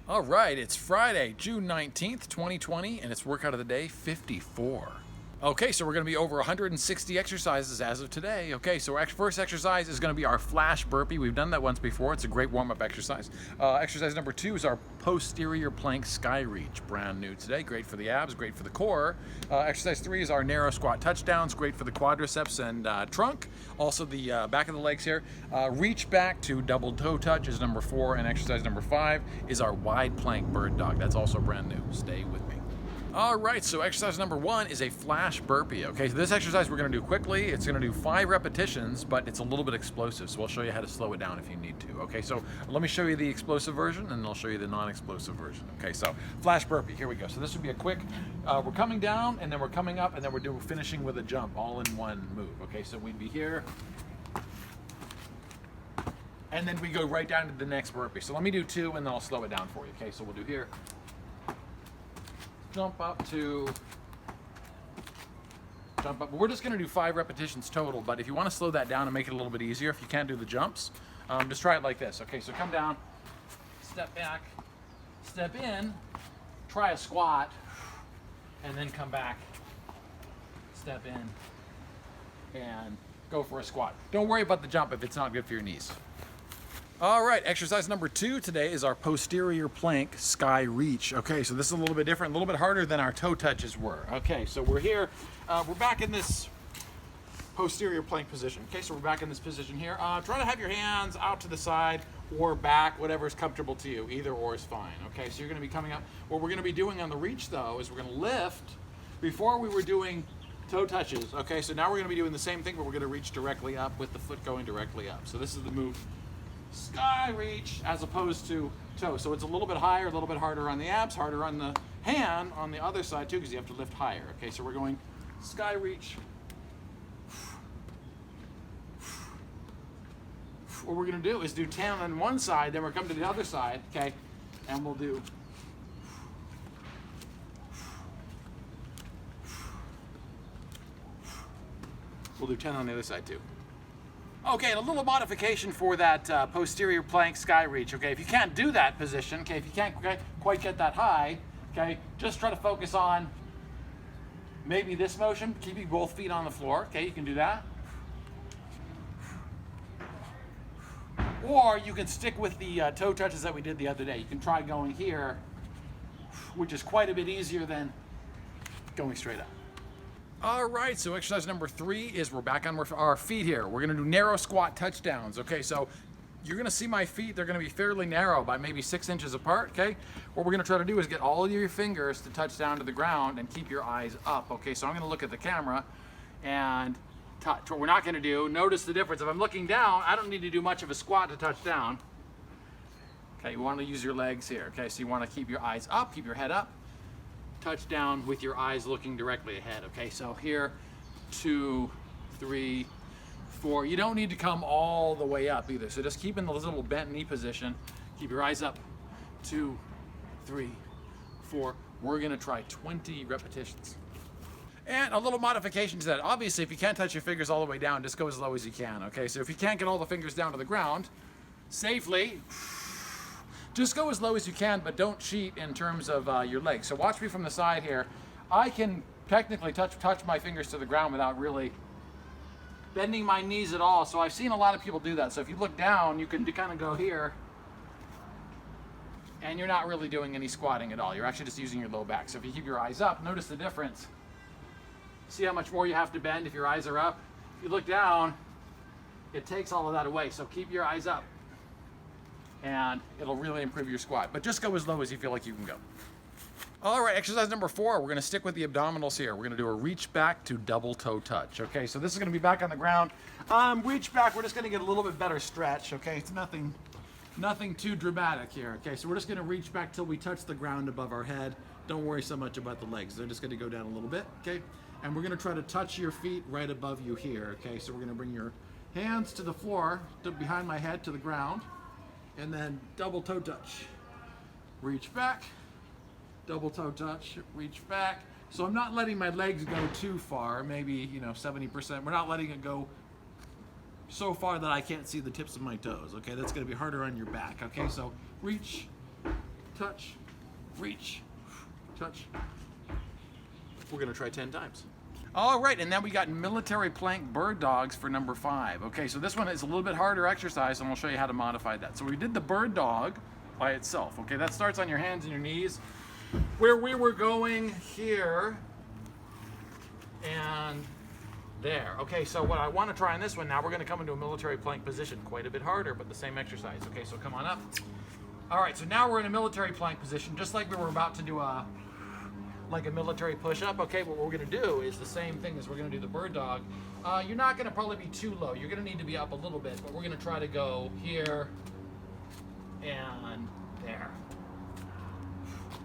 All right, it's Friday, June 19th, 2020, and it's workout of the day 54. Okay, so we're going to be over 160 exercises as of today. Okay, so our first exercise is going to be our flash burpee. We've done that once before. It's a great warm-up exercise. Exercise number 2 is our posterior plank sky reach, brand new today. Great for the abs, great for the core. Exercise 3 is our narrow squat touchdowns, great for the quadriceps and trunk. Also the back of the legs here. Reach back to double toe touch is number 4, and exercise number 5 is our wide plank bird dog. That's also brand new. Stay with me. All right, so exercise number 1 is a flash burpee. Okay, so this exercise we're gonna do quickly. It's gonna do 5 repetitions, but it's a little bit explosive, so I'll show you how to slow it down if you need to. Okay, so let me show you the explosive version, and I'll show you the non-explosive version. Okay, so flash burpee, here we go. So this would be a quick, we're coming down, and then we're coming up, and then we're finishing with a jump, all in one move. Okay, so we'd be here, and then we go right down to the next burpee. So let me do 2, and then I'll slow it down for you. Okay, so we'll do here. Jump up to, jump up. We're just gonna do 5 repetitions total, but if you wanna slow that down and make it a little bit easier, if you can't do the jumps, just try it like this. Okay, so come down, step back, step in, try a squat, and then come back, step in, and go for a squat. Don't worry about the jump if it's not good for your knees. All right, exercise number 2 today is our posterior plank sky reach. Okay, so this is a little bit different, a little bit harder than our toe touches were. Okay, so we're here, we're back in this posterior plank position. Okay, so we're back in this position here. Try to have your hands out to the side or back, whatever is comfortable to you. Either or is fine. Okay, so you're gonna be coming up. What we're gonna be doing on the reach though is we're gonna lift. Before we were doing toe touches. Okay, so now we're gonna be doing the same thing, but we're gonna reach directly up with the foot going directly up. So this is the move. Sky reach as opposed to toe. So it's a little bit higher, a little bit harder on the abs, harder on the hand on the other side too, because you have to lift higher. Okay, so we're going sky reach. What we're gonna do is do 10 on one side, then we're coming to the other side, okay, and we'll do we'll do 10 on the other side too. Okay, and a little modification for that posterior plank sky reach. Okay, if you can't do that position, okay, if you can't quite get that high, okay, just try to focus on maybe this motion, keeping both feet on the floor. Okay, you can do that. Or you can stick with the toe touches that we did the other day. You can try going here, which is quite a bit easier than going straight up. All right, so exercise number 3 is we're back on our feet here. We're gonna do narrow squat touchdowns. Okay, so you're gonna see my feet, they're gonna be fairly narrow by maybe 6 inches apart, okay? What we're gonna try to do is get all of your fingers to touch down to the ground and keep your eyes up, okay? So I'm gonna look at the camera and touch. What we're not gonna do, notice the difference. If I'm looking down, I don't need to do much of a squat to touch down. Okay, you wanna use your legs here, okay? So you wanna keep your eyes up, keep your head up. Touch down with your eyes looking directly ahead. Okay, so here, 2, 3, 4. You don't need to come all the way up either. So just keep in the little bent knee position. Keep your eyes up. 2, 3, 4. We're gonna try 20 repetitions. And a little modification to that. Obviously, if you can't touch your fingers all the way down, just go as low as you can. Okay, so if you can't get all the fingers down to the ground safely, just go as low as you can, but don't cheat in terms of your legs. So watch me from the side here. I can technically touch my fingers to the ground without really bending my knees at all. So I've seen a lot of people do that. So if you look down, you can kind of go here, and you're not really doing any squatting at all. You're actually just using your low back. So if you keep your eyes up, notice the difference. See how much more you have to bend if your eyes are up? If you look down, it takes all of that away. So keep your eyes up, and it'll really improve your squat. But just go as low as you feel like you can go. All right, exercise number 4, we're gonna stick with the abdominals here. We're gonna do a reach back to double toe touch. Okay, so this is gonna be back on the ground. Reach back, we're just gonna get a little bit better stretch, okay? It's nothing too dramatic here, okay? So we're just gonna reach back till we touch the ground above our head. Don't worry so much about the legs. They're just gonna go down a little bit, okay? And we're gonna try to touch your feet right above you here, okay? So we're gonna bring your hands to the floor, behind my head to the ground, and then double toe touch. Reach back, double toe touch, reach back. So I'm not letting my legs go too far, maybe 70%. We're not letting it go so far that I can't see the tips of my toes, okay? That's gonna be harder on your back, okay? So reach, touch, reach, touch. We're gonna try 10 times. All right, and then we got military plank bird dogs for number 5. Okay, so this one is a little bit harder exercise, and we'll show you how to modify that. So we did the bird dog by itself. Okay, that starts on your hands and your knees. Where we were going here and there. Okay, so what I want to try on this one now, we're going to come into a military plank position. Quite a bit harder, but the same exercise. Okay, so come on up. All right, so now we're in a military plank position, just like we were about to do a military push-up. Okay, what we're going to do is the same thing as we're going to do the bird dog. You're not going to probably be too low. You're going to need to be up a little bit, but we're going to try to go here and there.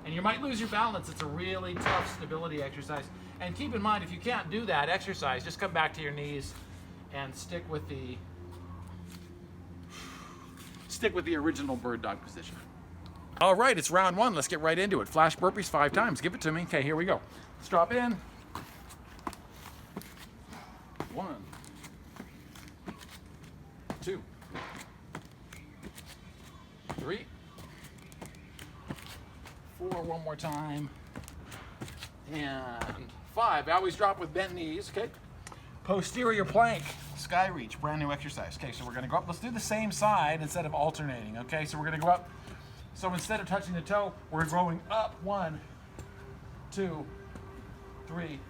And you might lose your balance. It's a really tough stability exercise. And keep in mind, if you can't do that exercise, just come back to your knees and stick with the original bird dog position. All right, it's round 1. Let's get right into it. Flash burpees 5 times. Give it to me. Okay, here we go. Let's drop in. 1, 2, 3, 4. One more time. And 5. I always drop with bent knees. Okay. Posterior plank, sky reach, brand new exercise. Okay, so we're going to go up. Let's do the same side instead of alternating. Okay, so we're going to go up. So instead of touching the toe, we're going up. 1, 2, 3,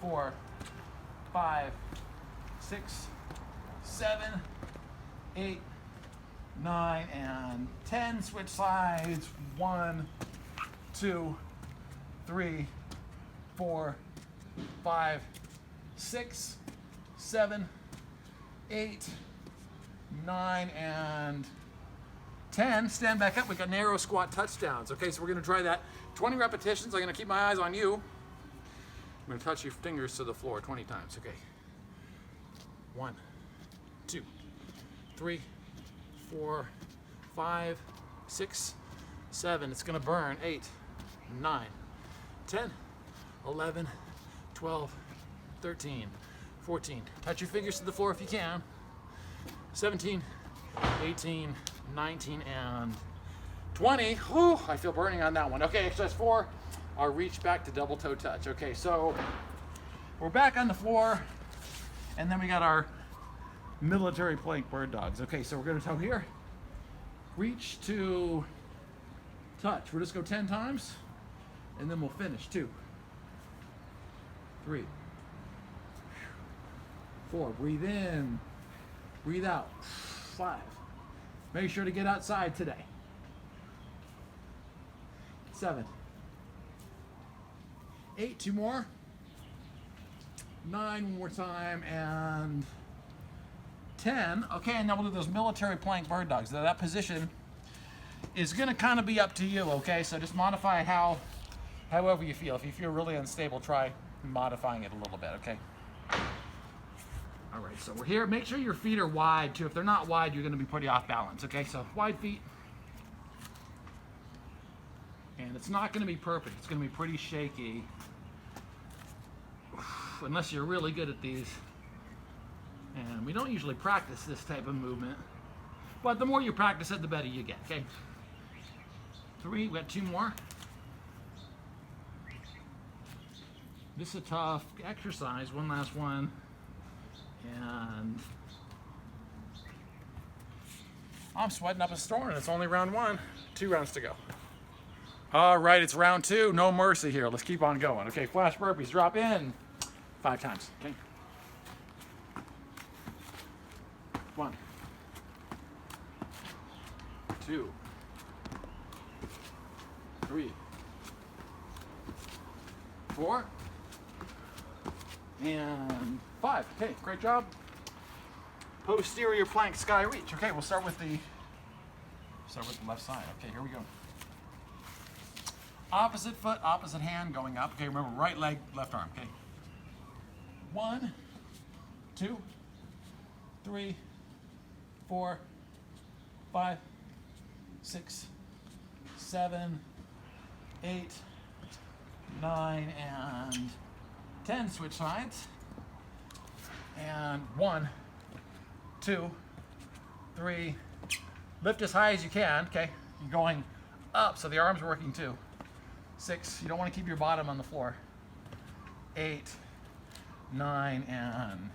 4, 5, 6, 7, 8, 9, and 10. Switch sides. 1, 2, 3, 4, 5, 6, 7, 8, 9, and 10. Stand back up. We got narrow squat touchdowns. Okay, so we're going to try that. 20 repetitions. I'm going to keep my eyes on you. I'm going to touch your fingers to the floor 20 times. Okay. 1, 2, 3, 4, 5, 6, 7. It's going to burn. 8, 9, 10, 11, 12, 13, 14. Touch your fingers to the floor if you can. 17, 18, 19, and 20. Whew, I feel burning on that one. Okay, exercise 4, I'll reach back to double toe touch. Okay, so we're back on the floor, and then we got our military plank bird dogs. Okay, so we're going to toe here, reach to touch. We'll just go 10 times, and then we'll finish. 2, 3, 4. Breathe in, breathe out. 5. Make sure to get outside today. 7, 8. 2 more. 9. One more time, and 10. Okay, and then we'll do those military plank bird dogs. Now, that position is going to kind of be up to you. Okay, so just modify it however you feel. If you feel really unstable, try modifying it a little bit. Okay. All right, so we're here. Make sure your feet are wide too. If they're not wide, you're going to be pretty off balance. Okay, so wide feet. And it's not going to be perfect. It's going to be pretty shaky. Unless you're really good at these. And we don't usually practice this type of movement. But the more you practice it, the better you get. Okay. 3. We got 2 more. This is a tough exercise. One last one. And I'm sweating up a storm, and it's only round 1. 2 rounds to go. All right, it's round 2. No mercy here. Let's keep on going. Okay, flash burpees. Drop in 5 times. Okay. 1, 2, 3, 4, and 5. Okay, great job. Posterior plank sky reach. Okay, we'll start with the left side. Okay, here we go. Opposite foot, opposite hand going up. Okay, remember, right leg, left arm. Okay. 1, 2, 3, 4, 5, 6, 7, 8, 9, and 10. Switch sides. And 1, 2, 3. Lift as high as you can. Okay, you're going up, so the arms are working too. 6, you don't want to keep your bottom on the floor. 8, 9, and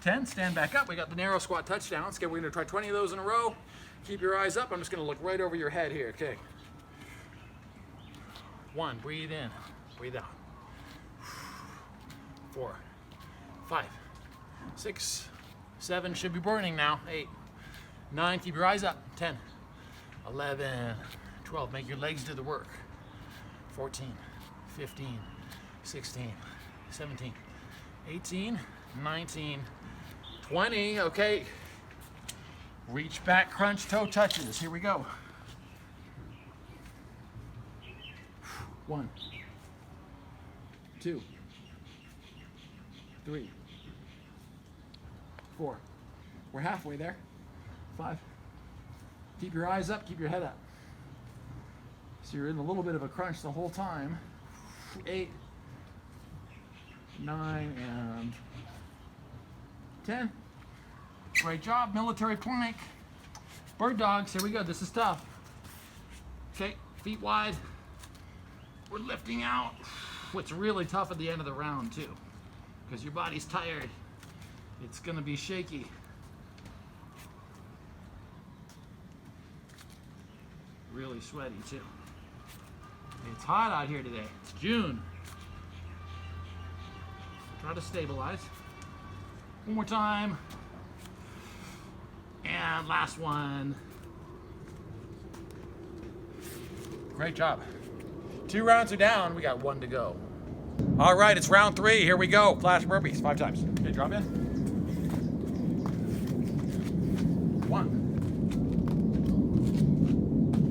10. Stand back up. We got the narrow squat touchdowns. Okay, we're going to try 20 of those in a row. Keep your eyes up. I'm just going to look right over your head here. Okay. 1, breathe in, breathe out. 4, 5, 6, 7, should be burning now. 8, 9, keep your eyes up. 10, 11, 12, make your legs do the work. 14, 15, 16, 17, 18, 19, 20. Okay. Reach back, crunch, toe touches. Here we go. 1, 2, 3, 4. We're halfway there. 5. Keep your eyes up, keep your head up. So you're in a little bit of a crunch the whole time. 8, 9, and 10. Great job, military plank. Bird dogs, here we go, this is tough. Okay, feet wide. We're lifting out. What's really tough at the end of the round too, because your body's tired. It's gonna be shaky. Really sweaty too. It's hot out here today. It's June. Try to stabilize. One more time. And last one. Great job. 2 rounds are down. We got 1 to go. All right, it's round 3. Here we go. Flash burpees 5 times. Okay, drop in. 1,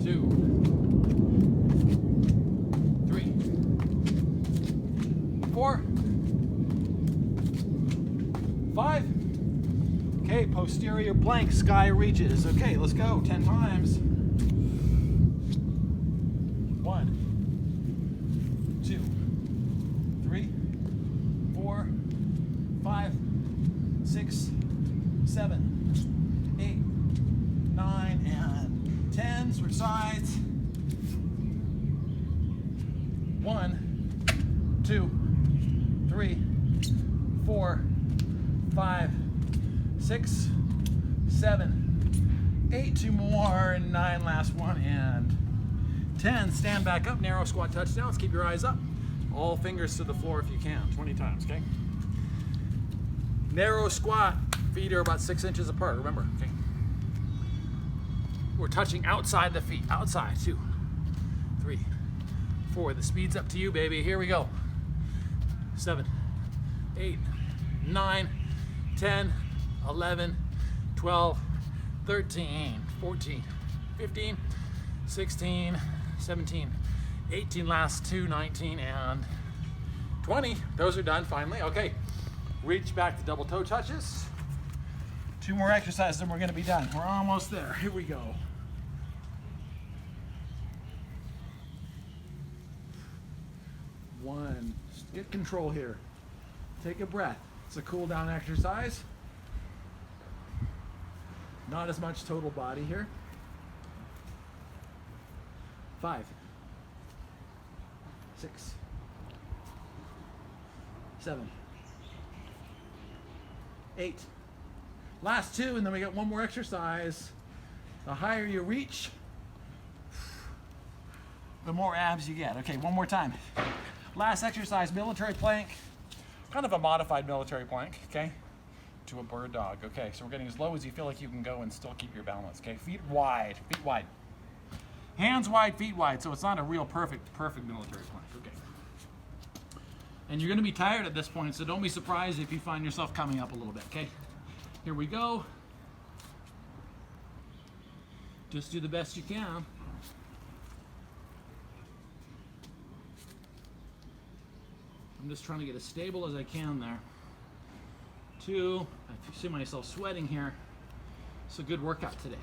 2, 3, 4, 5. Okay, posterior plank, sky reaches. Okay, let's go. 10 times. 1, 2, 3, 4, 5, 6, 7, 8, 9, and 10. Switch sides. 1, 2, 3, 4, 5, 6, 7, 8. 2 more, and 9. Last one, and 10. Stand back up, narrow squat touchdowns. Keep your eyes up. All fingers to the floor if you can. 20 times, okay? Narrow squat. Feet are about 6 inches apart, remember, okay? We're touching outside the feet. Outside. 2, 3, 4. The speed's up to you, baby. Here we go. 7, 8, 9, 10, 11, 12, 13, 14, 15, 16, 17, 18, last 2, 19, and 20. Those are done finally. Okay, reach back to double toe touches. 2 more exercises and we're gonna be done. We're almost there. Here we go. One, just get control here. Take a breath. It's a cool down exercise. Not as much total body here. 5, 6, 7, 8. Last 2, and then we got 1 more exercise. The higher you reach, the more abs you get. Okay, 1 more time. Last exercise, military plank. Kind of a modified military plank, okay? To a bird dog. Okay, so we're getting as low as you feel like you can go and still keep your balance. Okay, feet wide, feet wide. Hands wide, feet wide, so it's not a real perfect military plank. Okay. And you're gonna be tired at this point, so don't be surprised if you find yourself coming up a little bit, okay? Here we go. Just do the best you can. I'm just trying to get as stable as I can there. 2, I see myself sweating here. It's a good workout today.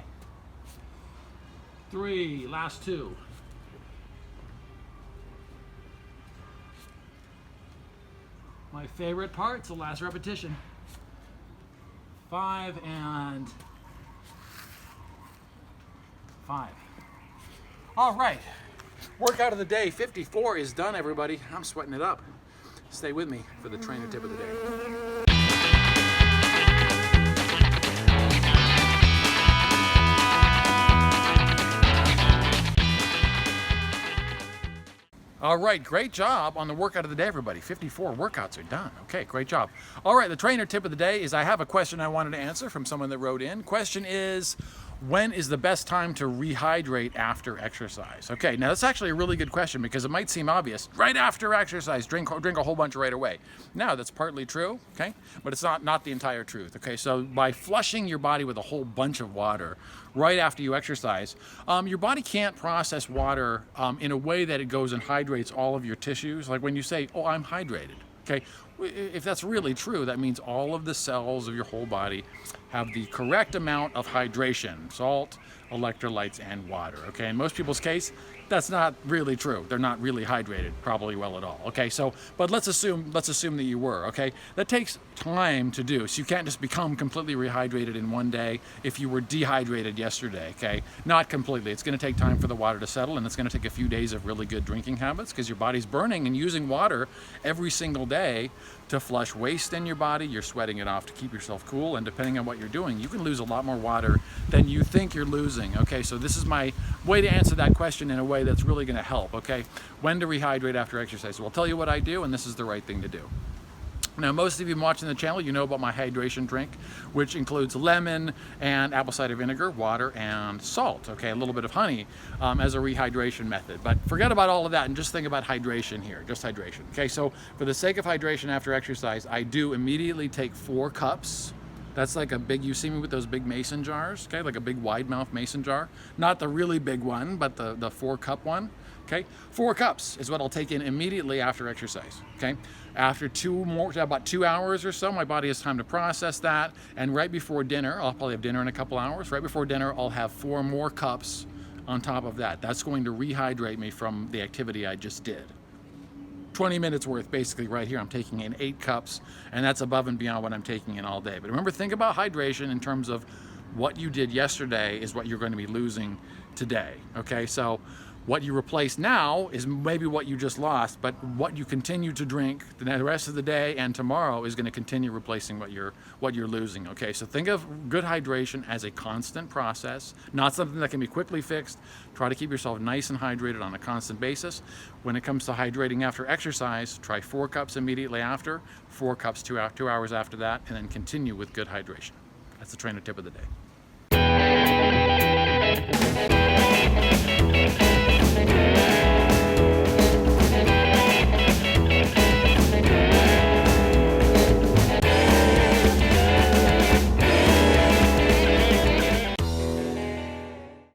3, last 2. My favorite part's the last repetition. 5 and 5. All right, workout of the day 54 is done, everybody. I'm sweating it up. Stay with me for the trainer tip of the day. All right, great job on the workout of the day, everybody. 54 workouts are done. Okay, great job. All right, the trainer tip of the day is I have a question I wanted to answer from someone that wrote in. Question is, when is the best time to rehydrate after exercise? Okay, now that's actually a really good question because it might seem obvious. Right after exercise, drink a whole bunch right away. Now, that's partly true, okay? But it's not the entire truth, okay? So by flushing your body with a whole bunch of water right after you exercise, your body can't process water in a way that it goes and hydrates all of your tissues. Like when you say, oh, I'm hydrated, okay? If that's really true, that means all of the cells of your whole body have the correct amount of hydration, salt, electrolytes, and water, okay? In most people's case, that's not really true. They're not really hydrated probably well at all, okay? So, but let's assume that you were, okay? That takes time to do, so you can't just become completely rehydrated in one day if you were dehydrated yesterday, okay? Not completely. It's gonna take time for the water to settle, and it's gonna take a few days of really good drinking habits because your body's burning and using water every single day to flush waste in your body. You're sweating it off to keep yourself cool, and depending on what you're doing, you can lose a lot more water than you think you're losing, okay? So this is my way to answer that question in a way that's really gonna help, okay? When to rehydrate after exercise. So I'll tell you what I do, and this is the right thing to do. Now, most of you watching the channel, you know about my hydration drink, which includes lemon and apple cider vinegar, water, and salt, okay? A little bit of honey as a rehydration method. But forget about all of that and just think about hydration here, just hydration, okay? So for the sake of hydration after exercise, I do immediately take 4 cups. That's like a big, you see me with those big mason jars, okay? Like a big wide mouth mason jar. Not the really big one, but the 4-cup one, okay? 4 cups is what I'll take in immediately after exercise, okay? After about 2 hours or so, my body has time to process that. And right before dinner, I'll probably have dinner in a couple hours. Right before dinner, I'll have 4 more cups on top of that. That's going to rehydrate me from the activity I just did. 20 minutes worth basically right here. I'm taking in 8 cups, and that's above and beyond what I'm taking in all day. But remember, think about hydration in terms of what you did yesterday is what you're going to be losing today, okay? So what you replace now is maybe what you just lost, but what you continue to drink the rest of the day and tomorrow is going to continue replacing what you're losing, okay? So think of good hydration as a constant process, not something that can be quickly fixed. Try to keep yourself nice and hydrated on a constant basis. When it comes to hydrating after exercise, try 4 cups immediately after, 4 cups 2 hours after that, and then continue with good hydration. That's the trainer tip of the day.